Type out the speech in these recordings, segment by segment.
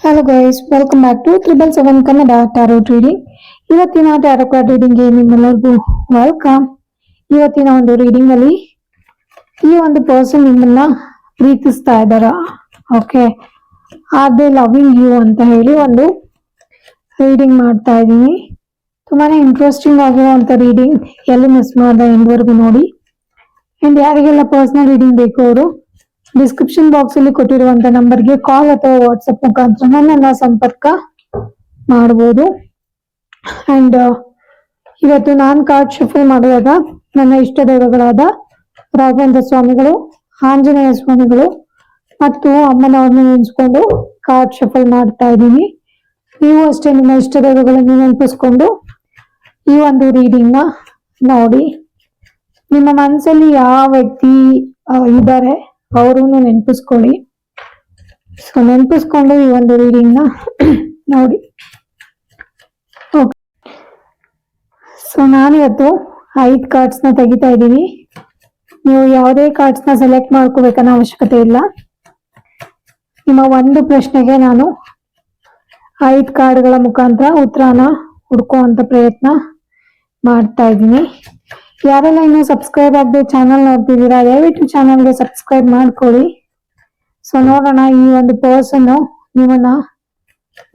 Hello guys, welcome back to 777 Kannada tarot reading. ಇವತ್ತಿನ tarot card ರೀಡಿಂಗ್ಗೆ ನಿಮ್ಮೆಲ್ಲರಿಗೂ ವೆಲ್ಕಮ್. ಇವತ್ತಿನ ಒಂದು ರೀಡಿಂಗ್ ಅಲ್ಲಿ ಈ ಒಂದು ಪರ್ಸನ್ ನಿಮ್ಮನ್ನ ಪ್ರೀತಿಸ್ತಾ ಇದ್ದಾರ. Okay, are they loving you ಅಂತ ಹೇಳಿ ಒಂದು ರೀಡಿಂಗ್ ಮಾಡ್ತಾ ಇದ್ದೀನಿ. ತುಂಬಾನೇ ಇಂಟ್ರೆಸ್ಟಿಂಗ್ ಆಗಿರುವಂತ ರೀಡಿಂಗ್, ಎಲ್ಲಿ ಮಿಸ್ ಮಾಡ್ದೆ ಎಂಡ್ವರೆಗೂ ನೋಡಿ. ಅಂಡ್ ಯಾರಿಗೆಲ್ಲ ಪರ್ಸನಲ್ ರೀಡಿಂಗ್ ಬೇಕು ಅವರು ಡಿಸ್ಕ್ರಿಪ್ಷನ್ ಬಾಕ್ಸ್ ಅಲ್ಲಿ ಕೊಟ್ಟಿರುವಂತ ನಂಬರ್ಗೆ ಕಾಲ್ ಅಥವಾ ವಾಟ್ಸ್ಆಪ್ ಮುಖಾಂತರ ನನ್ನನ್ನ ಸಂಪರ್ಕ ಮಾಡಬಹುದು. ಅಂಡ್ ಇವತ್ತು ನಾನು ಕಾರ್ಡ್ ಶಫಲ್ ಮಾಡುವಾಗ ನನ್ನ ಇಷ್ಟ ದೈವಗಳಾದ ರಾಘವೇಂದ್ರ ಸ್ವಾಮಿಗಳು, ಆಂಜನೇಯ ಸ್ವಾಮಿಗಳು ಮತ್ತು ಅಮ್ಮನವ್ರನ್ನ ನೆನೆಸ್ಕೊಂಡು ಕಾರ್ಡ್ ಶಫಲ್ ಮಾಡ್ತಾ ಇದ್ದೀನಿ. ನೀವು ಅಷ್ಟೇ ನಿಮ್ಮ ಇಷ್ಟ ದೈವಗಳನ್ನು ನೆನಪಿಸ್ಕೊಂಡು ಈ ಒಂದು ರೀಡಿಂಗ್ ನ ನೋಡಿ. ನಿಮ್ಮ ಮನಸ್ಸಲ್ಲಿ ಯಾವ ವ್ಯಕ್ತಿ ಇದ್ದಾರೆ ಅವರನ್ನು ನೆನಪಿಸ್ಕೊಳ್ಳಿ. ಸೊ ನೆನಪಿಸ್ಕೊಂಡು ಈ ಒಂದು ರೀಡಿಂಗ್ ನ ನೋಡಿ. ಸೊ ನಾನಿವತ್ತು 5 ಕಾರ್ಡ್ಸ್ ನ ತೆಗಿತಾ ಇದ್ದೀನಿ. ನೀವು ಯಾವುದೇ ಕಾರ್ಡ್ಸ್ ನ ಸೆಲೆಕ್ಟ್ ಮಾಡ್ಕೋಬೇಕನ್ನೋ ಅವಶ್ಯಕತೆ ಇಲ್ಲ. ನಿಮ್ಮ ಒಂದು ಪ್ರಶ್ನೆಗೆ ನಾನು 5 ಕಾರ್ಡ್ಗಳ ಮುಖಾಂತರ ಉತ್ತರನ ಹುಡ್ಕುವಂತ ಪ್ರಯತ್ನ ಮಾಡ್ತಾ ಇದ್ದೀನಿ. ಯಾರೆಲ್ಲ ಇನ್ನೂ ಸಬ್ಸ್ಕ್ರೈಬ್ ಆಗದೆ ಚಾನಲ್ ನೋಡ್ತಿದ್ದೀರಾ, ದಯವಿಟ್ಟು ಚಾನಲ್ಗೆ ಸಬ್ಸ್ಕ್ರೈಬ್ ಮಾಡ್ಕೊಳ್ಳಿ. ಸೊ ನೋಡೋಣ ಈ ಒಂದು ಪರ್ಸನ್ ನಿಮ್ಮನ್ನ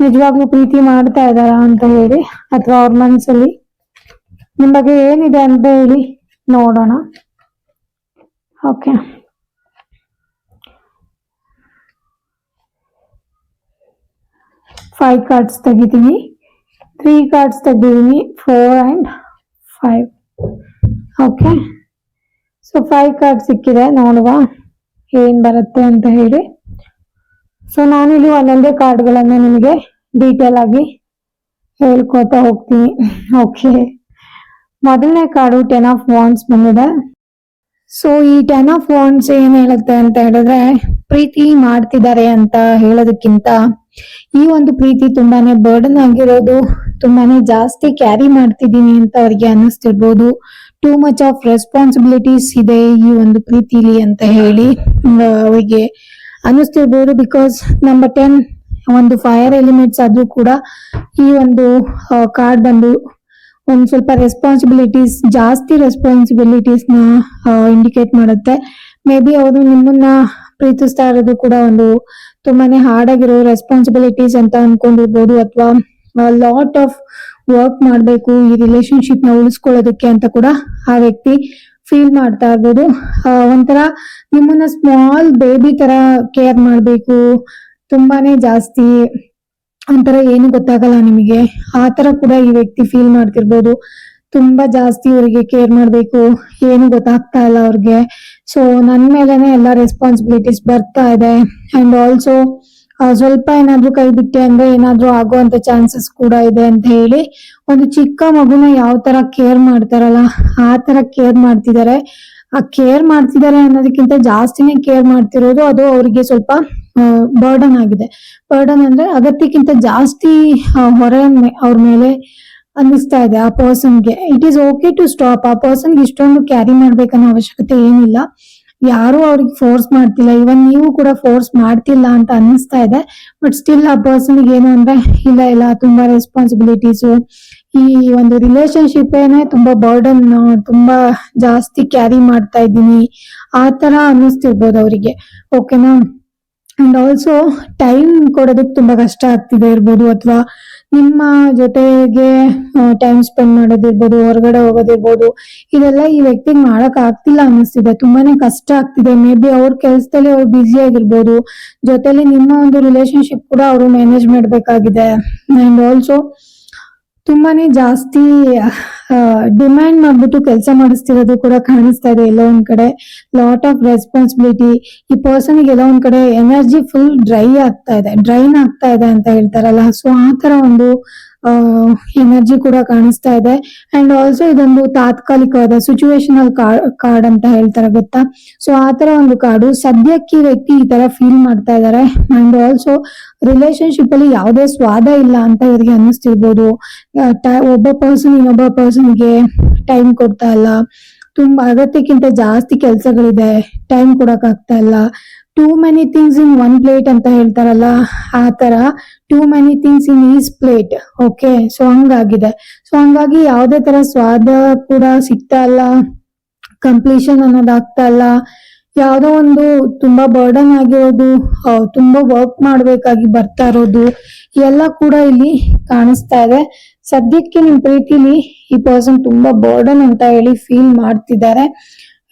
ನಿಜವಾಗ್ಲೂ ಪ್ರೀತಿ ಮಾಡ್ತಾ ಇದ್ದಾರ ಅಂತ ಹೇಳಿ, ಅಥವಾ ಅವ್ರ ಮನಸ್ಸಲ್ಲಿ ನಿಮ್ ಬಗ್ಗೆ ಏನಿದೆ ಅಂತ ಹೇಳಿ ನೋಡೋಣ. ಓಕೆ, 5 ಕಾರ್ಡ್ಸ್ ತೆಗಿತೀನಿ. 3 ಕಾರ್ಡ್ಸ್ ತೆಗಿದ್ದೀನಿ, 4 and 5. ಓಕೆ, ಸೊ 5 ಕಾರ್ಡ್ ಸಿಕ್ಕಿದೆ. ನೋಡುವ ಏನ್ ಬರುತ್ತೆ ಅಂತ ಹೇಳಿ. ಸೊ ನಾನಿಲ್ಲಿ ಒಂದೊಂದೇ ಕಾರ್ಡ್ಗಳನ್ನ ನಿಮಗೆ ಡೀಟೇಲ್ ಆಗಿ ಹೇಳ್ಕೊತಾ ಹೋಗ್ತೀನಿ. ಓಕೆ, ಮೊದಲನೇ ಕಾರ್ಡು 10 of Wands ಬಂದಿದೆ. ಸೊ ಈ 10 of Wands ಏನ್ ಹೇಳುತ್ತೆ ಅಂತ ಹೇಳಿದ್ರೆ, ಪ್ರೀತಿ ಮಾಡ್ತಿದ್ದಾರೆ ಅಂತ ಹೇಳೋದಕ್ಕಿಂತ ಈ ಒಂದು ಪ್ರೀತಿ ತುಂಬಾನೇ ಬರ್ಡನ್ ಆಗಿರೋದು, ತುಂಬಾನೇ ಜಾಸ್ತಿ ಕ್ಯಾರಿ ಮಾಡ್ತಿದ್ದೀನಿ ಅಂತ ಅವ್ರಿಗೆ ಅನ್ನಿಸ್ತಿರ್ಬೋದು. ಟೂ ಮಚ್ ಆಫ್ ರೆಸ್ಪಾನ್ಸಿಬಿಲಿಟೀಸ್ ಇದೆ ಈ ಒಂದು ಪ್ರೀತಿಲಿ ಅಂತ ಹೇಳಿ ಅವರಿಗೆ ಅನ್ನಿಸ್ತಿರ್ಬೋದು. ಬಿಕಾಸ್ ನಂಬರ್ 10 ಒಂದು ಫೈರ್ ಎಲಿಮೆಂಟ್ಸ್ ಆದ್ರೂ ಕೂಡ ಈ ಒಂದು ಕಾರ್ಡ್ ಬಂದು ಒಂದ್ ಸ್ವಲ್ಪ ಜಾಸ್ತಿ ರೆಸ್ಪಾನ್ಸಿಬಿಲಿಟೀಸ್ ನ ಇಂಡಿಕೇಟ್ ಮಾಡುತ್ತೆ. ಮೇ ಬಿ ಅವರು ನಿಮ್ಮನ್ನ ಪ್ರೀತಿಸ್ತಾ ಇರೋದು ಕೂಡ ಒಂದು ತುಂಬಾನೇ ಹಾರ್ಡ್ ಆಗಿರೋ ರೆಸ್ಪಾನ್ಸಿಬಿಲಿಟೀಸ್ ಅಂತ ಅನ್ಕೊಂಡಿರ್ಬೋದು, ಅಥವಾ ಲಾಟ್ ಆಫ್ ವರ್ಕ್ ಮಾಡ್ಬೇಕು ಈ ರಿಲೇಶನ್ಶಿಪ್ ನ ಉಳಿಸ್ಕೊಳ್ಳೋದಕ್ಕೆ ಅಂತ ಕೂಡ ಆ ವ್ಯಕ್ತಿ ಫೀಲ್ ಮಾಡ್ತಾ ಇರ್ಬೋದು. ಒಂಥರ ನಿಮ್ಮನ್ನ ಸ್ಮಾಲ್ ಬೇಬಿ ತರ ಕೇರ್ ಮಾಡ್ಬೇಕು, ತುಂಬಾನೇ ಜಾಸ್ತಿ ಒಂಥರ ಏನು ಗೊತ್ತಾಗಲ್ಲ ನಿಮಗೆ, ಆ ತರ ಕೂಡ ಈ ವ್ಯಕ್ತಿ ಫೀಲ್ ಮಾಡ್ತಿರ್ಬೋದು. ತುಂಬಾ ಜಾಸ್ತಿ ಅವ್ರಿಗೆ ಕೇರ್ ಮಾಡ್ಬೇಕು, ಏನು ಗೊತ್ತಾಗ್ತಾ ಇಲ್ಲ ಅವ್ರಿಗೆ. ಸೊ ನನ್ ಮೇಲೆನೆ ಎಲ್ಲ ರೆಸ್ಪಾನ್ಸಿಬಿಲಿಟೀಸ್ ಬರ್ತಾ ಇದೆ. ಅಂಡ್ ಆಲ್ಸೋ ಸ್ವಲ್ಪ ಏನಾದ್ರೂ ಕೈ ಬಿಟ್ಟೆ ಅಂದ್ರೆ ಏನಾದ್ರೂ ಆಗುವಂತ ಚಾನ್ಸಸ್ ಕೂಡ ಇದೆ ಅಂತ ಹೇಳಿ ಒಂದು ಚಿಕ್ಕ ಮಗುನ ಯಾವ ತರ ಕೇರ್ ಮಾಡ್ತಾರಲ್ಲ ಆ ತರ ಕೇರ್ ಮಾಡ್ತಿದ್ದಾರೆ. ಆ ಕೇರ್ ಮಾಡ್ತಿದ್ದಾರೆ ಅನ್ನೋದಕ್ಕಿಂತ ಜಾಸ್ತಿನೇ ಕೇರ್ ಮಾಡ್ತಿರೋದು ಅದು ಅವರಿಗೆ ಸ್ವಲ್ಪ ಬರ್ಡನ್ ಆಗಿದೆ. ಬರ್ಡನ್ ಅಂದ್ರೆ ಅಗತ್ಯಕ್ಕಿಂತ ಜಾಸ್ತಿ ಹೊರೆ ಅವ್ರ ಮೇಲೆ ಅನ್ನಿಸ್ತಾ ಇದೆ ಆ ಪರ್ಸನ್ಗೆ. It is okay to stop. ಆ ಪರ್ಸನ್ಗೆ ಇಷ್ಟೊಂದು ಕ್ಯಾರಿ ಮಾಡ್ಬೇಕನ್ನೋ ಅವಶ್ಯಕತೆ ಏನಿಲ್ಲ. ಯಾರು ಅವ್ರಿಗೆ ಫೋರ್ಸ್ ಮಾಡ್ತಿಲ್ಲ, ಇವನ್ ನೀವು ಕೂಡ ಫೋರ್ಸ್ ಮಾಡ್ತಿಲ್ಲ ಅಂತ ಅನ್ನಿಸ್ತಾ ಇದೆ. ಬಟ್ ಸ್ಟಿಲ್ ಆ ಪರ್ಸನ್ಗೆ ಏನು ಅಂದ್ರೆ ಇಲ್ಲ ತುಂಬಾ ರೆಸ್ಪಾನ್ಸಿಬಿಲಿಟೀಸು, ಈ ಒಂದು ರಿಲೇಶನ್ಶಿಪ್ ಏನೇ ತುಂಬಾ ಬರ್ಡನ್, ತುಂಬಾ ಜಾಸ್ತಿ ಕ್ಯಾರಿ ಮಾಡ್ತಾ ಇದ್ದೀನಿ ಆ ತರ ಅನ್ನಿಸ್ತಿರ್ಬೋದು ಅವರಿಗೆ. ಓಕೆನಾ. ಅಂಡ್ ಆಲ್ಸೋ ಟೈಮ್ ಕೊಡೋದಕ್ಕೆ ತುಂಬಾ ಕಷ್ಟ ಆಗ್ತಿದೆ ಇರ್ಬೋದು, ಅಥವಾ ನಿಮ್ಮ ಜೊತೆಗೆ ಟೈಮ್ ಸ್ಪೆಂಡ್ ಮಾಡೋದಿರ್ಬೋದು, ಹೊರಗಡೆ ಹೋಗೋದಿರ್ಬೋದು, ಇದೆಲ್ಲ ಈ ವ್ಯಕ್ತಿಗೆ ಮಾಡಕ್ ಆಗ್ತಿಲ್ಲ ಅನ್ನಿಸ್ತಿದೆ. ತುಂಬಾನೇ ಕಷ್ಟ ಆಗ್ತಿದೆ. ಮೇ ಬಿ ಅವ್ರ ಕೆಲ್ಸದಲ್ಲಿ ಅವ್ರು ಬ್ಯುಸಿ ಆಗಿರ್ಬೋದು, ಜೊತೆಲಿ ನಿಮ್ಮ ಒಂದು ರಿಲೇಶನ್ಶಿಪ್ ಕೂಡ ಅವರು ಮ್ಯಾನೇಜ್ ಮಾಡ್ಬೇಕಾಗಿದೆ. ಅಂಡ್ ಆಲ್ಸೋ ತುಂಬಾನೇ ಜಾಸ್ತಿ ಡಿಮ್ಯಾಂಡ್ ಮಾಡ್ಬಿಟ್ಟು ಕೆಲಸ ಮಾಡಿಸ್ತಿರೋದು ಕೂಡ ಕಾಣಿಸ್ತಾ ಇದೆ. ಎಲ್ಲೋ ಒಂದ್ ಕಡೆ ಲಾಟ್ ಆಫ್ ರೆಸ್ಪಾನ್ಸಿಬಿಲಿಟಿ. ಈ ಪರ್ಸನ್ಗೆ ಎಲ್ಲೋ ಒಂದ್ ಕಡೆ ಎನರ್ಜಿ ಫುಲ್ ಡ್ರೈನ್ ಆಗ್ತಾ ಇದೆ ಅಂತ ಹೇಳ್ತಾರಲ್ಲ, ಸೊ ಆ ತರ ಒಂದು ಎನರ್ಜಿ ಕೂಡ ಕಾಣಿಸ್ತಾ ಇದೆ. ಅಂಡ್ ಆಲ್ಸೋ ಇದೊಂದು ತಾತ್ಕಾಲಿಕವಾದ ಸಿಚುವೇಶನಲ್ ಕಾರ್ಡ್ ಅಂತ ಹೇಳ್ತಾರೆ, ಗೊತ್ತಾ. ಸೊ ಆ ತರ ಒಂದು ಕಾರ್ಡು ಸದ್ಯಕ್ಕೆ ವ್ಯಕ್ತಿ ಈ ತರ ಫೀಲ್ ಮಾಡ್ತಾ ಇದಾರೆ. ಅಂಡ್ ಆಲ್ಸೋ ರಿಲೇಶನ್ಶಿಪ್ ಅಲ್ಲಿ ಯಾವುದೇ ಸ್ವಾದ ಇಲ್ಲ ಅಂತ ಇವ್ರಿಗೆ ಅನ್ನಿಸ್ತಿರ್ಬೋದು. ಒಬ್ಬ ಪರ್ಸನ್ ಇನ್ನೊಬ್ಬ ಪರ್ಸನ್ಗೆ ಟೈಮ್ ಕೊಡ್ತಾ ಇಲ್ಲ, ತುಂಬಾ ಅಗತ್ಯಕ್ಕಿಂತ ಜಾಸ್ತಿ ಕೆಲ್ಸಗಳಿದೆ, ಟೈಮ್ ಕೊಡಕ್ ಆಗ್ತಾ ಇಲ್ಲ, too many things in one plate ಅಂತ ಹೇಳ್ತಾರಲ್ಲ, ಆ ತರ too many things in is plate. Okay, so ಹಂಗಾಗಿದೆ. ಸೊ ಹಂಗಾಗಿ ಯಾವುದೇ ತರ ಸ್ವಾದ ಕೂಡ ಸಿಗ್ತಾ ಇಲ್ಲ, ಕಂಪ್ಲೀಷನ್ ಅನ್ನೋದಾಗ್ತಾ ಇಲ್ಲ. ಯಾವುದೋ ಒಂದು ತುಂಬಾ ಬರ್ಡನ್ ಆಗಿರೋದು, ತುಂಬಾ ವರ್ಕ್ ಮಾಡ್ಬೇಕಾಗಿ ಬರ್ತಾ ಇರೋದು ಎಲ್ಲ ಕೂಡ ಇಲ್ಲಿ ಕಾಣಿಸ್ತಾ ಇದೆ. ಸದ್ಯಕ್ಕೆ ನಿಮ್ ಪ್ರೀತಿಲಿ ಈ ಪರ್ಸನ್ ತುಂಬಾ ಬರ್ಡನ್ ಅಂತ ಹೇಳಿ ಫೀಲ್ ಮಾಡ್ತಿದ್ದಾರೆ.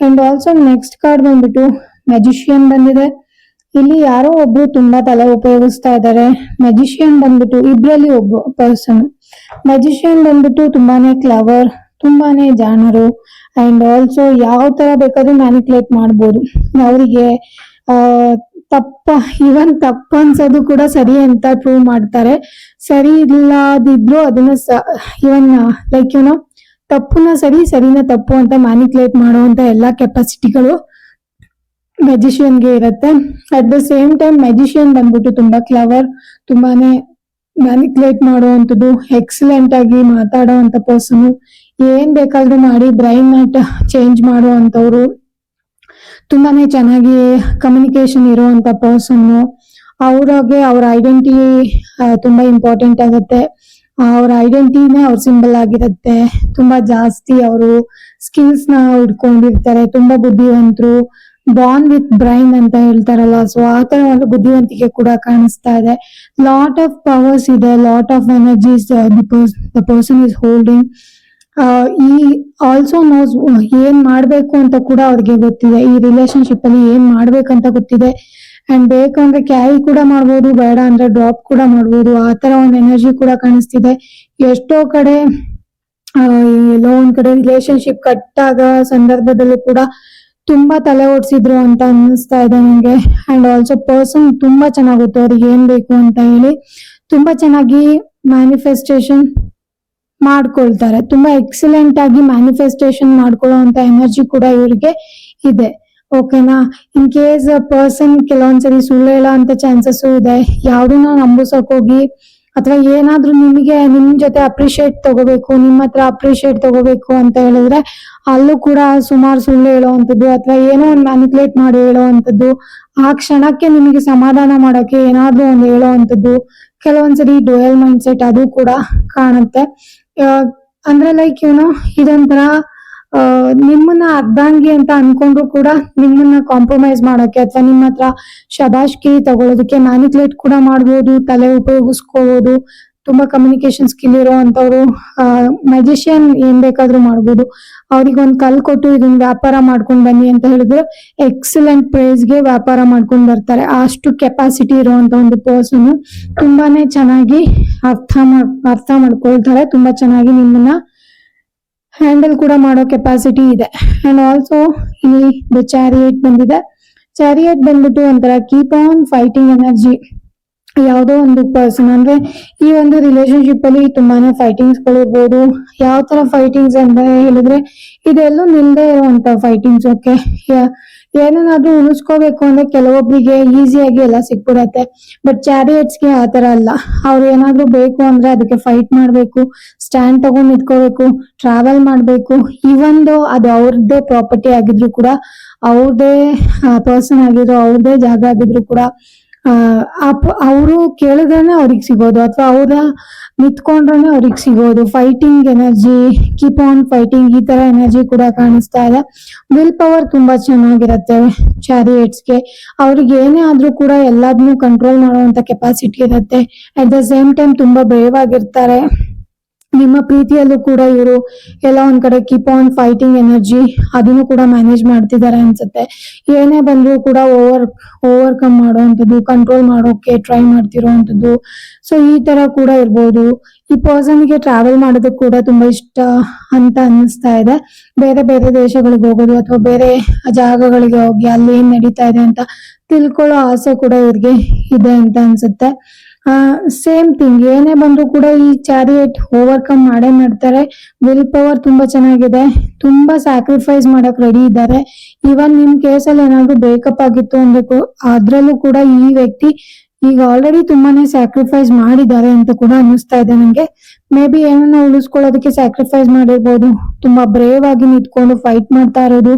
ಅಂಡ್ ಆಲ್ಸೋ ನೆಕ್ಸ್ಟ್ ಕಾರ್ಡ್ ಬಂದ್ಬಿಟ್ಟು ಮ್ಯಾಜಿಷಿಯನ್ ಬಂದಿದೆ. ಇಲ್ಲಿ ಯಾರೋ ಒಬ್ರು ತುಂಬಾ ತಲೆ ಉಪಯೋಗಿಸ್ತಾ ಇದ್ದಾರೆ. ಮ್ಯಾಜಿಷಿಯನ್ ಬಂದ್ಬಿಟ್ಟು ಇಬ್ರಲ್ಲಿ ಒಬ್ಬ ಪರ್ಸನ್. ಮ್ಯಾಜಿಷಿಯನ್ ಬಂದ್ಬಿಟ್ಟು ತುಂಬಾನೇ ಕ್ಲವರ್, ತುಂಬಾನೇ ಜಾಣರು. ಅಂಡ್ ಆಲ್ಸೋ ಯಾವ ತರ ಬೇಕಾದ್ರೂ ಮ್ಯಾನಿಪುಲೇಟ್ ಮಾಡ್ಬೋದು. ಅವರಿಗೆ ಇವನ್ ತಪ್ಪ ಅನ್ಸೋದು ಕೂಡ ಸರಿ ಅಂತ ಪ್ರೂವ್ ಮಾಡ್ತಾರೆ. ಸರಿ ಇಲ್ಲದಿದ್ರು ಅದನ್ನ ಇವನ್ ಲೈಕ್ ತಪ್ಪುನ ಸರಿ, ಸರಿನ ತಪ್ಪು ಅಂತ ಮ್ಯಾನಿಪುಲೇಟ್ ಮಾಡುವಂತ ಎಲ್ಲಾ ಕೆಪಾಸಿಟಿಗಳು ಮ್ಯಾಜಿಷಿಯನ್ಗೆ ಇರುತ್ತೆ. At the same time magician ಬಂದ್ಬಿಟ್ಟು ತುಂಬಾ ಕ್ಲವರ್, ತುಂಬಾನೇ ಮ್ಯಾನಿಪುಲೇಟ್ ಮಾಡುವಂಥದ್ದು, ಎಕ್ಸಲೆಂಟ್ ಆಗಿ ಮಾತಾಡುವಂತ ಪರ್ಸನ್, ಏನ್ ಬೇಕಾದ್ರೂ ಮಾಡಿ ಬ್ರೈನ್ ನ ಚೇಂಜ್ ಮಾಡುವಂತವ್ರು, ತುಂಬಾನೇ ಚೆನ್ನಾಗಿ ಕಮ್ಯುನಿಕೇಶನ್ ಇರುವಂತ ಪರ್ಸನ್. ಅವ್ರಿಗೆ ಅವ್ರ ಐಡೆಂಟಿಟಿ ತುಂಬಾ ಇಂಪಾರ್ಟೆಂಟ್ ಆಗುತ್ತೆ. ಅವ್ರ ಐಡೆಂಟಿಟಿನೇ ಅವ್ರ ಸಿಂಬಲ್ ಆಗಿರುತ್ತೆ. ತುಂಬಾ ಜಾಸ್ತಿ ಅವರು ಸ್ಕಿಲ್ಸ್ ನ ಇಟ್ಕೊಂಡಿರ್ತಾರೆ, ತುಂಬಾ ಬುದ್ಧಿವಂತರು, ಬಾರ್ನ್ ವಿತ್ ಬ್ರೈನ್ ಅಂತ ಹೇಳ್ತಾರಲ್ಲ, ಸೊ ಆ ತರ ಒಂದು ಬುದ್ಧಿವಂತಿಕೆ ಕೂಡ ಕಾಣಿಸ್ತಾ ಇದೆ. ಲಾಟ್ ಆಫ್ ಪವರ್ಸ್ ಇದೆ, lot of energies the person is holding. ಈ ಆಲ್ಸೋ ನೋಸ್ ಏನ್ ಮಾಡ್ಬೇಕು ಅಂತ ಕೂಡ ಅವ್ರಿಗೆ ಗೊತ್ತಿದೆ. ಈ ರಿಲೇಶನ್ಶಿಪ್ ಅಲ್ಲಿ ಏನ್ ಮಾಡ್ಬೇಕಂತ ಗೊತ್ತಿದೆ. ಅಂಡ್ ಬೇಕಂದ್ರೆ ಕ್ಯಾರಿ ಕೂಡ ಮಾಡ್ಬೋದು, ಬೇಡ ಅಂದ್ರೆ ಡ್ರಾಪ್ ಕೂಡ ಮಾಡ್ಬೋದು. ಆ ತರ ಒಂದು ಎನರ್ಜಿ ಕೂಡ ಕಾಣಿಸ್ತಿದೆ. ಎಷ್ಟೋ ಕಡೆ ಎಲ್ಲೋ ಒಂದ್ ಕಡೆ ರಿಲೇಶನ್ಶಿಪ್ ಕಟ್ ಆಗ ಸಂದರ್ಭದಲ್ಲೂ ಕೂಡ ತುಂಬಾ ತಲೆ ಓಡಿಸಿದ್ರು ಅಂತ ಅನ್ನಿಸ್ತಾ ಇದೆ ನಂಗೆ. ಅಂಡ್ ಆಲ್ಸೋ ಪರ್ಸನ್ ತುಂಬಾ ಚೆನ್ನಾಗ್ ಗೊತ್ತು ಅವ್ರಿಗೆ ಏನ್ ಬೇಕು ಅಂತ ಹೇಳಿ, ತುಂಬಾ ಚೆನ್ನಾಗಿ ಮ್ಯಾನಿಫೆಸ್ಟೇಷನ್ ಮಾಡ್ಕೊಳ್ತಾರೆ. ತುಂಬಾ ಎಕ್ಸಲೆಂಟ್ ಆಗಿ ಮ್ಯಾನಿಫೆಸ್ಟೇಷನ್ ಮಾಡ್ಕೊಳ್ಳುವಂತ ಎನರ್ಜಿ ಕೂಡ ಇವ್ರಿಗೆ ಇದೆ. ಓಕೆನಾ. ಇನ್ ಕೇಸ್ ಪರ್ಸನ್ ಕೆಲವೊಂದ್ಸರಿ ಸುಳ್ಳು ಹೇಳೋ ಅಂತ ಚಾನ್ಸಸ್ ಇದೆ. ಯಾವ್ದನ್ನ ನಂಬಿಸಕ್ ಹೋಗಿ ಅಥವಾ ಏನಾದ್ರೂ ನಿಮಗೆ ನಿಮ್ ಜೊತೆ ಅಪ್ರಿಶಿಯೇಟ್ ತಗೋಬೇಕು, ನಿಮ್ಮ ಹತ್ರ ಅಪ್ರಿಶಿಯೇಟ್ ತಗೋಬೇಕು ಅಂತ ಹೇಳಿದ್ರೆ ಅಲ್ಲೂ ಕೂಡ ಸುಮಾರು ಸುಳ್ಳು ಹೇಳೋವಂಥದ್ದು ಅಥವಾ ಏನೋ ಒಂದು ಮ್ಯಾನಿಪುಲೇಟ್ ಮಾಡಿ ಹೇಳೋವಂಥದ್ದು, ಆ ಕ್ಷಣಕ್ಕೆ ನಿಮಗೆ ಸಮಾಧಾನ ಮಾಡೋಕೆ ಏನಾದ್ರೂ ಒಂದು ಹೇಳೋವಂಥದ್ದು, ಕೆಲವೊಂದ್ಸರಿ ಡ್ಯುಯಲ್ ಮೈಂಡ್ ಸೆಟ್ ಅದು ಕೂಡ ಕಾಣುತ್ತೆ. ಅಂದ್ರೆ ಲೈಕ್ ಇದೊಂಥರ ನಿಮ್ಮನ್ನ ಅರ್ಧಾಂಗಿ ಅಂತ ಅನ್ಕೊಂಡ್ರು ಕೂಡ ನಿಮ್ಮನ್ನ ಕಾಂಪ್ರಮೈಸ್ ಮಾಡೋಕೆ ಅಥವಾ ನಿಮ್ಮ ಹತ್ರ ಶಬಾಷ್ಗಿರಿ ತಗೊಳ್ಳೋದಕ್ಕೆ ಮ್ಯಾನಿಪುಲೇಟ್ ಕೂಡ ಮಾಡ್ಬೋದು, ತಲೆ ಉಪಯೋಗಿಸ್ಕೋಬಹುದು. ತುಂಬಾ ಕಮ್ಯುನಿಕೇಶನ್ ಸ್ಕಿಲ್ ಇರೋವಂಥವ್ರು ಮ್ಯಾಜಿಷಿಯನ್ ಏನ್ ಬೇಕಾದ್ರೂ ಮಾಡ್ಬೋದು. ಅವ್ರಿಗೆ ಒಂದು ಕಲ್ ಕೊಟ್ಟು ಇದನ್ನ ವ್ಯಾಪಾರ ಮಾಡ್ಕೊಂಡ್ ಬನ್ನಿ ಅಂತ ಹೇಳಿದ್ರೆ ಎಕ್ಸಲೆಂಟ್ ಪ್ರೈಸ್ಗೆ ವ್ಯಾಪಾರ ಮಾಡ್ಕೊಂಡ್ ಬರ್ತಾರೆ. ಅಷ್ಟು ಕೆಪಾಸಿಟಿ ಇರುವಂತ ಒಂದು ಪರ್ಸನ್. ತುಂಬಾನೇ ಚೆನ್ನಾಗಿ ಅರ್ಥ ಮಾಡ್ಕೊಳ್ತಾರೆ, ತುಂಬಾ ಚೆನ್ನಾಗಿ ನಿಮ್ಮನ್ನ ಹ್ಯಾಂಡಲ್ ಕೂಡ ಮಾಡೋ ಕೆಪಾಸಿಟಿ ಇದೆ. ಅಂಡ್ ಆಲ್ಸೋ ಇಲ್ಲಿ ದ ಚಾರಿಯೇಟ್ ಬಂದಿದೆ. ಚಾರಿಯೇಟ್ ಬಂದ್ಬಿಟ್ಟು ಒಂಥರ ಕೀಪ್ ಆನ್ ಫೈಟಿಂಗ್ ಎನರ್ಜಿ. ಯಾವುದೋ ಒಂದು ಪರ್ಸನ್ ಅಂದ್ರೆ ಈ ಒಂದು ರಿಲೇಶನ್ಶಿಪ್ ಅಲ್ಲಿ ತುಂಬಾನೇ ಫೈಟಿಂಗ್ಸ್ ಗಳು ಇರ್ಬೋದು. ಯಾವ ತರ ಫೈಟಿಂಗ್ಸ್ ಅಂತ ಹೇಳಿದ್ರೆ ಇದೆಲ್ಲೂ ನಿಲ್ದೇ ಇರುವಂತ ಫೈಟಿಂಗ್ಸ್. ಓಕೆ, ಏನನ್ನಾದ್ರೂ ಉಳಿಸ್ಕೋಬೇಕು ಅಂದ್ರೆ ಕೆಲವೊಬ್ರಿಗೆ ಈಸಿಯಾಗಿ ಎಲ್ಲ ಸಿಕ್ಬಿಡತ್ತೆ. ಬಟ್ ಚಾರಿಯಟ್ಸ್ಗೆ ಆ ತರ ಅಲ್ಲ. ಅವ್ರು ಏನಾದ್ರೂ ಬೇಕು ಅಂದ್ರೆ ಅದಕ್ಕೆ ಫೈಟ್ ಮಾಡ್ಬೇಕು, ಸ್ಟ್ಯಾಂಡ್ ತಗೊಂಡ್ ನಿಂತ್ಕೋಬೇಕು, ಟ್ರಾವೆಲ್ ಮಾಡ್ಬೇಕು. ಇವನ್ ಅದು ಅವ್ರದ್ದೇ ಪ್ರಾಪರ್ಟಿ ಆಗಿದ್ರು ಕೂಡ, ಅವ್ರದೇ ಪರ್ಸನ್ ಆಗಿದ್ರು, ಅವ್ರದೇ ಜಾಗ ಆಗಿದ್ರು ಕೂಡ ಅವರು ಕೇಳಿದ್ರೇನೆ ಅವ್ರಿಗೆ ಸಿಗೋದು ಅಥವಾ ಅವ್ರ ನಿಂತ್ಕೊಂಡ್ರೇನೆ ಅವ್ರಿಗೆ ಸಿಗೋದು. Fighting energy, keep on fighting, ಈ ತರ ಎನರ್ಜಿ ಕೂಡ ಕಾಣಿಸ್ತಾ ಇದೆ. ವಿಲ್ ಪವರ್ ತುಂಬಾ ಚೆನ್ನಾಗಿರತ್ತೆ ಚಾರಿಯಟ್ಸ್ಗೆ. ಅವ್ರಿಗೆ ಏನೇ ಆದ್ರೂ ಕೂಡ ಎಲ್ಲದನ್ನೂ ಕಂಟ್ರೋಲ್ ಮಾಡುವಂತ ಕೆಪಾಸಿಟಿ ಇರುತ್ತೆ. ಅಟ್ ದ ಸೇಮ್ ಟೈಮ್ ತುಂಬಾ ಬ್ರೇವ್ ಆಗಿರ್ತಾರೆ. ನಿಮ್ಮ ಪ್ರೀತಿಯಲ್ಲೂ ಕೂಡ ಇವರು ಎಲ್ಲ ಒಂದ್ ಕಡೆ ಕೀಪ್ ಆನ್ ಫೈಟಿಂಗ್ ಎನರ್ಜಿ ಅದನ್ನು ಕೂಡ ಮ್ಯಾನೇಜ್ ಮಾಡ್ತಿದ್ದಾರೆ ಅನ್ಸುತ್ತೆ. ಏನೇ ಬಂದ್ರು ಕೂಡ ಓವರ್ಕಮ್ ಮಾಡುವಂಥದ್ದು, ಕಂಟ್ರೋಲ್ ಮಾಡೋಕೆ ಟ್ರೈ ಮಾಡ್ತಿರೋವಂಥದ್ದು. ಸೊ ಈ ತರ ಕೂಡ ಇರ್ಬೋದು. ಈ ಪರ್ಸನ್ಗೆ ಟ್ರಾವೆಲ್ ಮಾಡೋದಕ್ಕೆ ಕೂಡ ತುಂಬಾ ಇಷ್ಟ ಅಂತ ಅನ್ನಿಸ್ತಾ ಇದೆ. ಬೇರೆ ಬೇರೆ ದೇಶಗಳಿಗೆ ಹೋಗೋದು ಅಥವಾ ಬೇರೆ ಜಾಗಗಳಿಗೆ ಹೋಗಿ ಅಲ್ಲಿ ಏನ್ ನಡೀತಾ ಇದೆ ಅಂತ ತಿಳ್ಕೊಳ್ಳೋ ಆಸೆ ಕೂಡ ಇವ್ರಿಗೆ ಇದೆ ಅಂತ ಅನ್ಸುತ್ತೆ. ಸೇಮ್ ಥಿಂಗ್ ಏನೇ ಬಂದ್ರು ಕೂಡ ಈ ಚಾರಿಯಟ್ ಓವರ್ಕಮ್ ಮಾಡೇ ಮಾಡ್ತಾರೆ. ವಿಲ್ ಪವರ್ ತುಂಬಾ ಚೆನ್ನಾಗಿದೆ, ತುಂಬಾ ಸ್ಯಾಕ್ರಿಫೈಸ್ ಮಾಡಕ್ ರೆಡಿ ಇದ್ದಾರೆ. ಇವನ್ ನಿಮ್ ಕೇಸಲ್ಲಿ ಏನಾದ್ರು ಬ್ರೇಕಪ್ ಆಗಿತ್ತು ಅನ್ಬೇಕು, ಅದ್ರಲ್ಲೂ ಕೂಡ ಈ ವ್ಯಕ್ತಿ ಈಗ ಆಲ್ರೆಡಿ ತುಂಬಾನೇ ಸ್ಯಾಕ್ರಿಫೈಸ್ ಮಾಡಿದ್ದಾರೆ ಅಂತ ಕೂಡ ಅನ್ನಿಸ್ತಾ ಇದೆ ನಂಗೆ. ಮೇ ಬಿ ಏನನ್ನ ಉಳಿಸ್ಕೊಳ್ಳೋದಕ್ಕೆ ಸ್ಯಾಕ್ರಿಫೈಸ್ ಮಾಡಿರ್ಬೋದು. ತುಂಬಾ ಬ್ರೇವ್ ಆಗಿ ನಿಂತ್ಕೊಂಡು ಫೈಟ್ ಮಾಡ್ತಾ ಇರೋದು,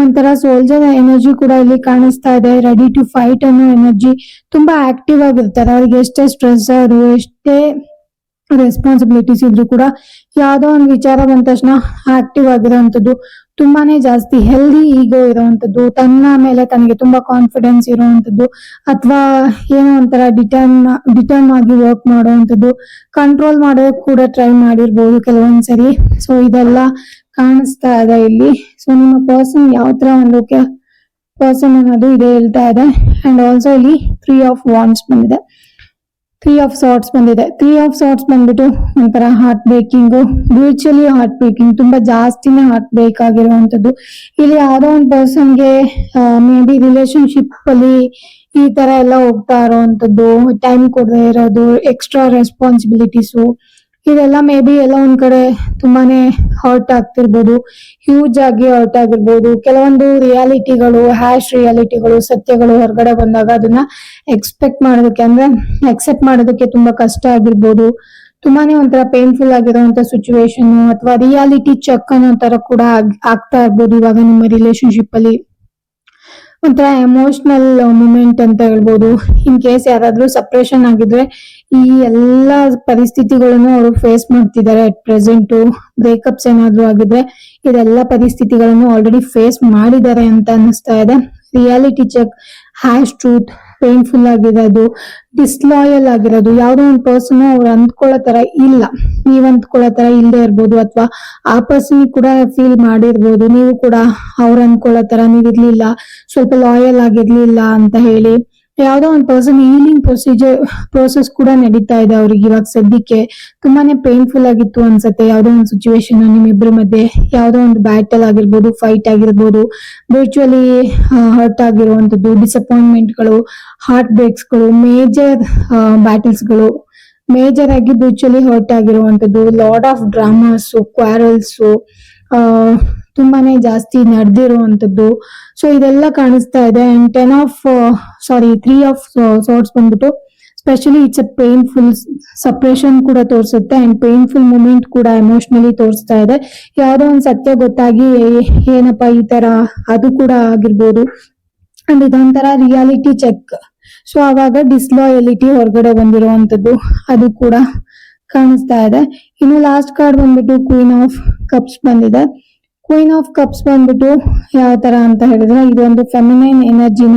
ಒಂಥರ ಸೋಲ್ಜರ್ ಎನರ್ಜಿ ಕೂಡ ಇಲ್ಲಿ ಕಾಣಿಸ್ತಾ ಇದೆ. ರೆಡಿ ಟು ಫೈಟ್ ಅನ್ನೋ ಎನರ್ಜಿ, ತುಂಬಾ ಆಕ್ಟಿವ್ ಆಗಿರ್ತಾರೆ. ಅವ್ರಿಗೆ ಎಷ್ಟೇ ಸ್ಟ್ರೆಸ್ ಅವರು ಎಷ್ಟೇ ರೆಸ್ಪಾನ್ಸಿಬಿಲಿಟೀಸ್ ಇದ್ರು ಕೂಡ ಯಾವ್ದೋ ಒಂದು ವಿಚಾರ ಬಂದ ತಕ್ಷಣ ಆಕ್ಟಿವ್ ಆಗಿರೋವಂಥದ್ದು, ತುಂಬಾನೇ ಜಾಸ್ತಿ ಹೆಲ್ದಿ ಈಗೋ ಇರೋವಂಥದ್ದು, ತನ್ನ ಮೇಲೆ ತನಗೆ ತುಂಬಾ ಕಾನ್ಫಿಡೆನ್ಸ್ ಇರುವಂತದ್ದು, ಅಥವಾ ಏನೋ ಒಂಥರ ಡಿಟರ್ಮ್ ಆಗಿ ವರ್ಕ್ ಮಾಡುವಂಥದ್ದು, ಕಂಟ್ರೋಲ್ ಮಾಡೋಕ್ ಕೂಡ ಟ್ರೈ ಮಾಡಿರ್ಬೋದು ಕೆಲವೊಂದ್ಸರಿ. ಸೊ ಇದೆಲ್ಲ ಕಾಣಿಸ್ತಾ ಇದೆ ಇಲ್ಲಿ. ಸೊ ನಿಮ್ಮ ಪರ್ಸನ್ ಯಾವ ತರ ಒಂದು ಪರ್ಸನ್ ಅನ್ನೋದು ಇದೆ ಹೇಳ್ತಾ ಇದೆ. ಅಂಡ್ ಆಲ್ಸೋ ಇಲ್ಲಿ 3 ಆಫ್ ವಾಂಡ್ಸ್ ಬಂದಿದೆ, 3 ಆಫ್ ಸಾರ್ಟ್ಸ್ ಬಂದಿದೆ. 3 ಆಫ್ ಸಾರ್ಟ್ಸ್ ಬಂದ್ಬಿಟ್ಟು ಒಂಥರ heart breaking, mutually heart breaking, ತುಂಬಾ ಜಾಸ್ತಿನೇ ಹಾರ್ಟ್ ಬ್ರೇಕ್ ಆಗಿರುವಂತದ್ದು. ಇಲ್ಲಿ ಯಾವ್ದೋ ಒಂದು ಪರ್ಸನ್ಗೆ ಮೇ ಬಿ ರಿಲೇಶನ್ಶಿಪ್ ಅಲ್ಲಿ ಈ ತರ ಎಲ್ಲ ಹೋಗ್ತಾ ಇರೋವಂಥದ್ದು, ಟೈಮ್ ಕೊಡದೇ ಇರೋದು, ಎಕ್ಸ್ಟ್ರಾ ರೆಸ್ಪಾನ್ಸಿಬಿಲಿಟೀಸು, ಇದೆಲ್ಲ ಮೇ ಬಿ ಎಲ್ಲ ಒಂದ್ ಕಡೆ ತುಂಬಾನೇ ಹರ್ಟ್ ಆಗ್ತಿರ್ಬೋದು, ಹ್ಯೂಜ್ ಆಗಿ ಹರ್ಟ್ ಆಗಿರ್ಬೋದು. ಕೆಲವೊಂದು ರಿಯಾಲಿಟಿಗಳು, ಹ್ಯಾಶ್ ರಿಯಾಲಿಟಿಗಳು, ಸತ್ಯಗಳು ಹೊರಗಡೆ ಬಂದಾಗ ಅದನ್ನ ಎಕ್ಸ್ಪೆಕ್ಟ್ ಮಾಡೋದಕ್ಕೆ ಅಂದ್ರೆ ಅಕ್ಸೆಪ್ಟ್ ಮಾಡೋದಕ್ಕೆ ತುಂಬಾ ಕಷ್ಟ ಆಗಿರ್ಬೋದು. ತುಂಬಾನೇ ಒಂಥರ ಪೇನ್ಫುಲ್ ಆಗಿರುವಂತ ಸಿಚುವೇಶನ್ ಅಥವಾ ರಿಯಾಲಿಟಿ ಚೆಕ್ ಅನ್ನೋ ತರ ಕೂಡ ಆಗ್ತಾ ಇರ್ಬೋದು ಇವಾಗ ನಿಮ್ಮ ರಿಲೇಶನ್ಶಿಪ್ ಅಲ್ಲಿ. ಒಂಥರ ಎಮೋಷನಲ್ ಮೂಮೆಂಟ್ ಅಂತ ಹೇಳ್ಬೋದು. ಇನ್ ಕೇಸ್ ಯಾರಾದ್ರೂ ಸಪ್ರೇಷನ್ ಆಗಿದ್ರೆ ಈ ಎಲ್ಲಾ ಪರಿಸ್ಥಿತಿಗಳನ್ನು ಅವರು ಫೇಸ್ ಮಾಡ್ತಿದ್ದಾರೆ ಅಟ್ ಪ್ರೆಸೆಂಟ್. ಬ್ರೇಕಪ್ಸ್ ಏನಾದ್ರು ಆಗಿದ್ರೆ ಇದೆಲ್ಲ ಪರಿಸ್ಥಿತಿಗಳನ್ನು ಆಲ್ರೆಡಿ ಫೇಸ್ ಮಾಡಿದ್ದಾರೆ ಅಂತ ಅನಿಸ್ತಾ ಇದೆ. Reality check, hash truth, painful ಆಗಿರೋದು, ಡಿಸ್ಲಾಯಲ್ ಆಗಿರೋದು, ಯಾವ್ದೋ ಒಂದು ಪರ್ಸನ್ ಅವ್ರು ಅಂದ್ಕೊಳ್ಳೋ ತರ ಇಲ್ಲ, ನೀವ್ ಅಂದ್ಕೊಳ್ಳೋ ತರ ಇಲ್ಲದೆ ಇರ್ಬೋದು, ಅಥವಾ ಆ ಪರ್ಸನ್ ಕೂಡ ಫೀಲ್ ಮಾಡಿರ್ಬೋದು ನೀವು ಕೂಡ ಅವ್ರು ಅಂದ್ಕೊಳ್ಳೋ ತರ ನೀವ್ ಇರ್ಲಿಲ್ಲ, ಸ್ವಲ್ಪ ಲಾಯಲ್ ಆಗಿರ್ಲಿಲ್ಲ ಅಂತ ಹೇಳಿ. ಯಾವ್ದೋ ಒಂದು ಪರ್ಸನ್ ಹೀಲಿಂಗ್ ಪ್ರೋಸೆಸ್ ಕೂಡ ನಡೀತಾ ಇದೆ ಅವ್ರಿಗೆ ಇವಾಗ ಸದ್ಯಕ್ಕೆ. ತುಂಬಾನೇ ಪೇನ್ಫುಲ್ ಆಗಿತ್ತು ಅನ್ಸತ್ತೆ ಯಾವ್ದೋ ಒಂದು ಸಿಚುವೇಶನ್ ನಿಮ್ಮಿಬ್ರ ಮಧ್ಯೆ, ಯಾವ್ದೋ ಒಂದು ಬ್ಯಾಟಲ್ ಆಗಿರ್ಬೋದು, ಫೈಟ್ ಆಗಿರ್ಬೋದು, ವರ್ಚುವಲಿ ಹರ್ಟ್ ಆಗಿರುವಂತದ್ದು, ಡಿಸಪಾಯಿಂಟ್ಮೆಂಟ್ ಗಳು, ಹಾರ್ಟ್ ಬ್ರೇಕ್ಸ್ ಗಳು, ಮೇಜರ್ ಬ್ಯಾಟಲ್ಸ್ ಗಳು, ಮೇಜರ್ ಆಗಿ ವರ್ಚುವಲಿ ಹರ್ಟ್ ಆಗಿರುವಂತದ್ದು, ಲಾರ್ಡ್ ಆಫ್ ಡ್ರಾಮಾಸ್, ಕ್ವಾರಲ್ಸ್ ತುಂಬಾನೇ ಜಾಸ್ತಿ ನಡೆದಿರುವಂತದ್ದು. ಸೊ ಇದೆಲ್ಲ ಕಾಣಿಸ್ತಾ ಇದೆ. ಅಂಡ್ 3 ಆಫ್ ಸಾರ್ಟ್ಸ್ ಬಂದ್ಬಿಟ್ಟು specially it's a painful separation ಕೂಡ ತೋರಿಸುತ್ತೆ ಅಂಡ್ ಪೇನ್ಫುಲ್ ಮೂಮೆಂಟ್ ಕೂಡ ಎಮೋಷನಲಿ ತೋರಿಸ್ತಾ ಇದೆ. ಯಾವ್ದೋ ಒಂದು ಸತ್ಯ ಗೊತ್ತಾಗಿ ಏನಪ್ಪಾ ಈ ತರ ಅದು ಕೂಡ ಆಗಿರ್ಬೋದು. ಅಂಡ್ ಇದೊಂಥರ ರಿಯಾಲಿಟಿ ಚೆಕ್. ಸೊ ಅವಾಗ ಡಿಸ್ಲಾಯಲಿಟಿ ಹೊರಗಡೆ ಬಂದಿರುವಂತದ್ದು ಅದು ಕೂಡ ಕಾಣಿಸ್ತಾ ಇದೆ. ಇನ್ನು ಲಾಸ್ಟ್ ಕಾರ್ಡ್ ಬಂದ್ಬಿಟ್ಟು ಕ್ವೀನ್ ಆಫ್ ಕಪ್ಸ್ ಬಂದಿದೆ. ಕ್ವೀನ್ ಆಫ್ ಕಪ್ಸ್ ಬಂದ್ಬಿಟ್ಟು ಯಾವ ತರ ಅಂತ ಹೇಳಿದ್ರೆ ಇದೊಂದು ಫೆಮಿನೈನ್ ಎನರ್ಜಿನ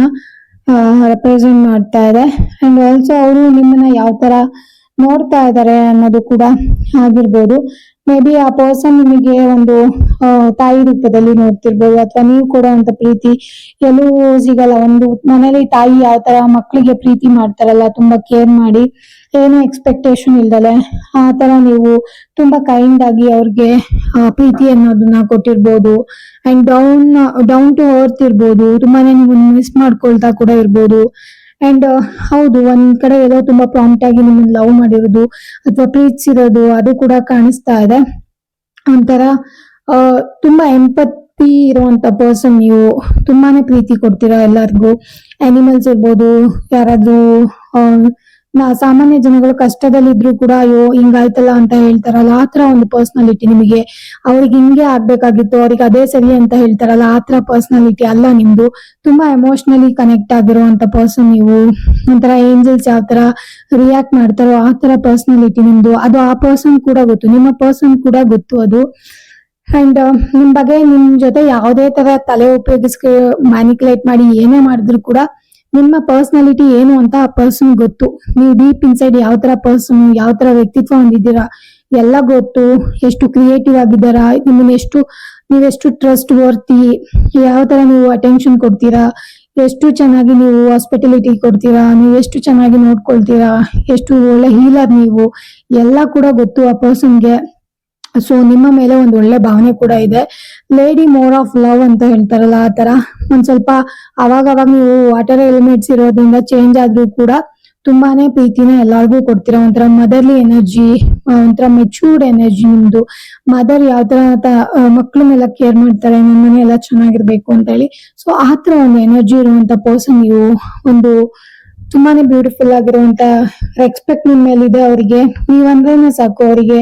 ರೆಪ್ರೆಸೆಂಟ್ ಮಾಡ್ತಾ ಇದೆ. ಅಂಡ್ ಆಲ್ಸೋ ಅವರು ನಿಮ್ಮನ್ನ ಯಾವ ತರ ನೋಡ್ತಾ ಇದ್ದಾರೆ ಅನ್ನೋದು ಕೂಡ ಆಗಿರ್ಬೋದು. ಮೇ ಬಿ ಆ ಪರ್ಸನ್ ನಿಮಗೆ ಒಂದು ತಾಯಿ ರೂಪದಲ್ಲಿ ನೋಡ್ತಿರ್ಬೋದು, ಅಥವಾ ನೀವು ಕೊಡುವಂತ ಪ್ರೀತಿ ಎಲ್ಲೂ ಸಿಗಲ್ಲ. ಒಂದು ಮನೇಲಿ ತಾಯಿ ಯಾವ ತರ ಮಕ್ಕಳಿಗೆ ಪ್ರೀತಿ ಮಾಡ್ತಾರಲ್ಲ, ತುಂಬಾ ಕೇರ್ ಮಾಡಿ, ಏನು ಎಕ್ಸ್ಪೆಕ್ಟೇಷನ್ ಇಲ್ದಲೆ ಆ ತರ ನೀವು ತುಂಬಾ ಕೈಂಡ್ ಆಗಿ ಅವ್ರಿಗೆ ಪ್ರೀತಿ ಅನ್ನೋದನ್ನ ಕೊಟ್ಟಿರ್ಬೋದು. ಅಂಡ್ ಡೌನ್ ಟು ಅರ್ತ್ ಇರ್ಬೋದು, ತುಂಬಾನೇ ನೀವು ಮಿಸ್ ಮಾಡ್ಕೊಳ್ತಾ ಕೂಡ ಇರ್ಬೋದು. ಅಂಡ್ ಹೌದು, ಒಂದ್ ಕಡೆ ಎಲ್ಲೋ ತುಂಬಾ ಪ್ರಾಂಪ್ಟ್ ಆಗಿ ನಿಮ್ಮನ್ನ ಲವ್ ಮಾಡಿರೋದು ಅಥವಾ ಪ್ರೀತಿಸಿರೋದು ಅದು ಕೂಡ ಕಾಣಿಸ್ತಾ ಇದೆ. ಒಂಥರ ತುಂಬಾ ಎಂಪತಿ ಇರುವಂತ ಪರ್ಸನ್ ನೀವು. ತುಂಬಾನೇ ಪ್ರೀತಿ ಕೊಡ್ತೀರಾ ಎಲ್ಲರಿಗೂ. ಅನಿಮಲ್ಸ್ ಇರ್ಬೋದು, ಯಾರಾದ್ರೂ ಸಾಮಾನ್ಯ ಜನಗಳು ಕಷ್ಟದಲ್ಲಿದ್ರು ಕೂಡ ಅಯ್ಯೋ ಹಿಂಗಾಯ್ತಲ್ಲ ಅಂತ ಹೇಳ್ತಾರಲ್ಲ, ಆತರ ಒಂದು ಪರ್ಸನಾಲಿಟಿ ನಿಮಗೆ. ಅವ್ರಿಗೆ ಹಿಂಗೆ ಆಗ್ಬೇಕಾಗಿತ್ತು, ಅವ್ರಿಗೆ ಅದೇ ಸರಿ ಅಂತ ಹೇಳ್ತಾರಲ್ಲ, ಆತರ ಪರ್ಸನಾಲಿಟಿ ಅಲ್ಲ ನಿಮ್ದು. ತುಂಬಾ ಎಮೋಷನಲಿ ಕನೆಕ್ಟ್ ಆಗಿರುವಂತ ಪರ್ಸನ್ ನೀವು. ಒಂಥರ ಏಂಜಲ್ಸ್ ಯಾವ ತರ ರಿಯಾಕ್ಟ್ ಮಾಡ್ತಾರೋ ಆ ತರ ಪರ್ಸನಾಲಿಟಿ ನಿಮ್ದು. ಅದು ಆ ಪರ್ಸನ್ ಕೂಡ ಗೊತ್ತು, ನಿಮ್ಮ ಪರ್ಸನ್ ಕೂಡ ಗೊತ್ತು ಅದು. ಅಂಡ್ ನಿಮ್ ಬಗ್ಗೆ ನಿಮ್ ಜೊತೆ ಯಾವುದೇ ತರ ತಲೆ ಉಪಯೋಗಿಸ್ಕ ಮ್ಯಾನಿಕ್ಯುಲೇಟ್ ಮಾಡಿ ಏನೇ ಮಾಡಿದ್ರು ಕೂಡ ನಿಮ್ಮ ಪರ್ಸನಾಲಿಟಿ ಏನು ಅಂತ ಆ ಪರ್ಸನ್ ಗೊತ್ತು. ನೀವು ಡೀಪ್ ಇನ್ಸೈಡ್ ಯಾವ ತರ ಪರ್ಸನ್, ಯಾವ ತರ ವ್ಯಕ್ತಿತ್ವ ಹೊಂದಿದ್ದೀರಾ ಎಲ್ಲ ಗೊತ್ತು. ಎಷ್ಟು ಕ್ರಿಯೇಟಿವ್ ಆಗಿದ್ದಾರಾ, ನೀವೆಷ್ಟು ಟ್ರಸ್ಟ್ ವರ್ತಿ, ಯಾವ ತರ ನೀವು ಅಟೆನ್ಷನ್ ಕೊಡ್ತೀರಾ, ಎಷ್ಟು ಚೆನ್ನಾಗಿ ನೀವು ಹಾಸ್ಪಿಟಾಲಿಟಿ ಕೊಡ್ತೀರಾ, ನೀವು ಎಷ್ಟು ಚೆನ್ನಾಗಿ ನೋಡ್ಕೊಳ್ತೀರಾ, ಎಷ್ಟು ಒಳ್ಳೆ ಹೀಲರ್ ನೀವು, ಎಲ್ಲ ಕೂಡ ಗೊತ್ತು ಆ ಪರ್ಸನ್ಗೆ. ಸೊ ನಿಮ್ಮ ಮೇಲೆ ಒಂದು ಒಳ್ಳೆ ಭಾವನೆ ಕೂಡ ಇದೆ. ಲೇಡಿ ಮೋರ್ ಆಫ್ ಲವ್ ಅಂತ ಹೇಳ್ತಾರಲ್ಲ, ಆ ತರ ಒಂದ್ ಸ್ವಲ್ಪ ಅವಾಗ ನೀವು ವಾಟರ್ ಎಲಿಮೆಂಟ್ಸ್ ಇರೋದ್ರಿಂದ ಚೇಂಜ್ ಆದ್ರೂ ಕೂಡ ತುಂಬಾನೇ ಪ್ರೀತಿನ ಎಲ್ಲಾರ್ಗೂ ಕೊಡ್ತೀರಾ. ಒಂಥರ ಮದರ್ಲಿ ಎನರ್ಜಿ, ಒಂಥರ ಮೆಚೂರ್ಡ್ ಎನರ್ಜಿ ನಿಮ್ದು. ಮದರ್ ಯಾವ ತರ ಮಕ್ಳನ್ನೆಲ್ಲ ಕೇರ್ ಮಾಡ್ತಾರೆ, ನಮ್ಮ ಮನೆ ಎಲ್ಲ ಚೆನ್ನಾಗಿರ್ಬೇಕು ಅಂತ ಹೇಳಿ. ಸೊ ಆತರ ಒಂದು ಎನರ್ಜಿ ಇರುವಂತ ಪರ್ಸನ್ ನೀವು. ಒಂದು ತುಂಬಾನೇ ಬ್ಯೂಟಿಫುಲ್ ಆಗಿರುವಂತ ರೆಸ್ಪೆಕ್ಟ್ ನಿಮ್ ಮೇಲಿದೆ ಅವರಿಗೆ. ನೀವಂದ್ರೇನೆ ಸಾಕು ಅವರಿಗೆ.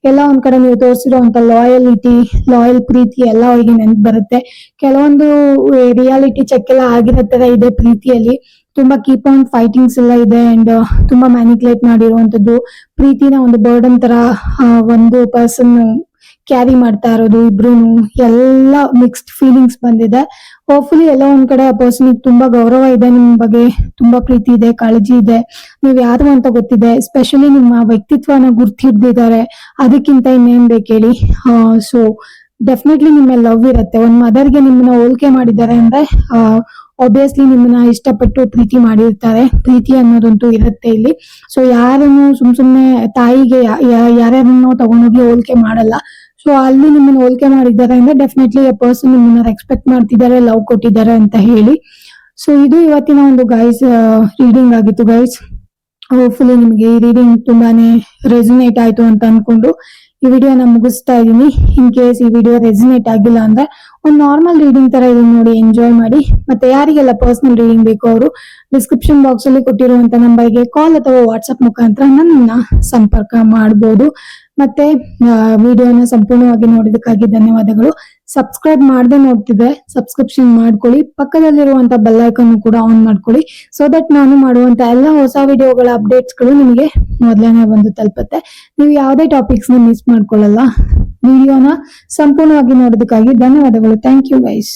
ಎಲ್ಲ ಒಂದ್ ಕಡೆ ನೀವು ತೋರಿಸಿರುವಂತ ಲಾಯಲ್ ಪ್ರೀತಿ ಎಲ್ಲ ಅವರಿಗೆ ನೆನಪು ಬರುತ್ತೆ. ಕೆಲವೊಂದು ರಿಯಾಲಿಟಿ ಚೆಕ್ ಎಲ್ಲ ಆಗಿರೋ ತರ ಇದೆ ಪ್ರೀತಿಯಲ್ಲಿ. ತುಂಬಾ ಕೀಪ್ ಆನ್ ಫೈಟಿಂಗ್ಸ್ ಎಲ್ಲ ಇದೆ ಅಂಡ್ ತುಂಬಾ ಮ್ಯಾನಿಪುಲೇಟ್ ಮಾಡಿರುವಂತದ್ದು. ಪ್ರೀತಿನ ಒಂದು ಬರ್ಡನ್ ತರ ಒಂದು ಪರ್ಸನ್ ಕ್ಯಾರಿ ಮಾಡ್ತಾ ಇರೋದು ಇಬ್ರು. ಎಲ್ಲ ಮಿಕ್ಸ್ಡ್ ಫೀಲಿಂಗ್ಸ್ ಬಂದಿದೆ. ಹೋಪ್ಫುಲಿ ಎಲ್ಲ ಒಂದ್ ಕಡೆ ಆ ಪರ್ಸನ್ ತುಂಬಾ ಗೌರವ ಇದೆ, ನಿಮ್ ಬಗ್ಗೆ ತುಂಬಾ ಪ್ರೀತಿ ಇದೆ, ಕಾಳಜಿ ಇದೆ, ನೀವ್ ಯಾರು ಅಂತ ಗೊತ್ತಿದೆ. ಸ್ಪೆಷಲಿ ನಿಮ್ಮ ವ್ಯಕ್ತಿತ್ವನ ಗುರ್ತಿಡ್ದಿದ್ದಾರೆ, ಅದಕ್ಕಿಂತ ಇನ್ನೇನ್ ಬೇಕು ಹೇಳಿ. ಸೊ ಡೆಫಿನೆಟ್ಲಿ ನಿಮ್ಮ ಲವ್ ಇರುತ್ತೆ. ಒಂದ್ ಮದರ್ಗೆ ನಿಮ್ಮನ್ನ ಹೋಲಿಕೆ ಮಾಡಿದ್ದಾರೆ ಅಂದ್ರೆ ಆಬ್ವಿಯಸ್ಲಿ ನಿಮ್ಮನ್ನ ಇಷ್ಟಪಟ್ಟು ಪ್ರೀತಿ ಮಾಡಿರ್ತಾರೆ. ಪ್ರೀತಿ ಅನ್ನೋದಂತೂ ಇರುತ್ತೆ ಇಲ್ಲಿ. ಸೊ ಯಾರನ್ನು ಸುಮ್ನೆ ತಾಯಿಗೆ ಯಾರ್ಯಾರನ್ನೋ ತಗೊಂಡೋಗಿ ಹೋಲಿಕೆ ಮಾಡಲ್ಲ. ಸೊ ಅಲ್ಲಿ ನಿಮ್ಮನ್ನ ಹೋಲಿಕೆ ಮಾಡಿದ್ದಾರೆ ಅಂದ್ರೆ ಡೆಫಿನೆಟ್ಲಿ ಆ ಪರ್ಸನ್ ನಿಮ್ಮನ್ನ ರೆಸ್ಪೆಕ್ಟ್ ಮಾಡ್ತಿದ್ದಾರೆ, ಲವ್ ಕೊಟ್ಟಿದ್ದಾರೆ ಅಂತ ಹೇಳಿ. ಸೊ ಇದು ಇವತ್ತಿನ ಒಂದು ಗೈಸ್ ರೀಡಿಂಗ್ ಆಗಿತ್ತು ಗೈಸ್. ಹೋಪ್ಫುಲಿ ನಿಮಗೆ ಈ ರೀಡಿಂಗ್ ತುಂಬಾನೇ ರೆಸೊನೇಟ್ ಆಯ್ತು ಅಂತ ಅನ್ಕೊಂಡು ಈ ವಿಡಿಯೋನ ಮುಗಿಸ್ತಾ ಇದೀನಿ. ಇನ್ ಕೇಸ್ ಈ ವಿಡಿಯೋ ರೆಸೊನೇಟ್ ಆಗಿಲ್ಲ ಅಂದ್ರೆ ಒಂದು ನಾರ್ಮಲ್ ರೀಡಿಂಗ್ ತರ ಇದನ್ನ ನೋಡಿ ಎಂಜಾಯ್ ಮಾಡಿ. ಮತ್ತೆ ಯಾರಿಗೆಲ್ಲ ಪರ್ಸನಲ್ ರೀಡಿಂಗ್ ಬೇಕು ಅವರು ಡಿಸ್ಕ್ರಿಪ್ಷನ್ ಬಾಕ್ಸ್ ಅಲ್ಲಿ ಕೊಟ್ಟಿರುವಂತ ನಂಬರ್ಗೆ ಕಾಲ್ ಅಥವಾ ವಾಟ್ಸ್ಆಪ್ ಮುಖಾಂತರ ನನ್ನ ಸಂಪರ್ಕ ಮಾಡಬಹುದು. ಮತ್ತೆ ವಿಡಿಯೋನ ಸಂಪೂರ್ಣವಾಗಿ ನೋಡಿದಕ್ಕಾಗಿ ಧನ್ಯವಾದಗಳು. ಸಬ್ಸ್ಕ್ರೈಬ್ ಮಾಡದೆ ನೋಡ್ತಿದ್ರೆ ಸಬ್ಸ್ಕ್ರಿಪ್ಷನ್ ಮಾಡ್ಕೊಳ್ಳಿ. ಪಕ್ಕದಲ್ಲಿರುವಂತ ಬೆಲ್ ಐಕಾನ್ ಕೂಡ ಆನ್ ಮಾಡ್ಕೊಳ್ಳಿ. ಸೊ ದಟ್ ನಾನು ಮಾಡುವಂತ ಎಲ್ಲ ಹೊಸ ವಿಡಿಯೋಗಳ ಅಪ್ಡೇಟ್ಸ್ ಗಳು ನಿಮಗೆ ಮೊದಲನೇ ಬಂದು ತಲುಪುತ್ತೆ. ನೀವು ಯಾವುದೇ ಟಾಪಿಕ್ಸ್ ನ ಮಿಸ್ ಮಾಡ್ಕೊಳ್ಳಲ್ಲ. ವಿಡಿಯೋನ ಸಂಪೂರ್ಣವಾಗಿ ನೋಡೋದಕ್ಕಾಗಿ ಧನ್ಯವಾದಗಳು. Thank you guys.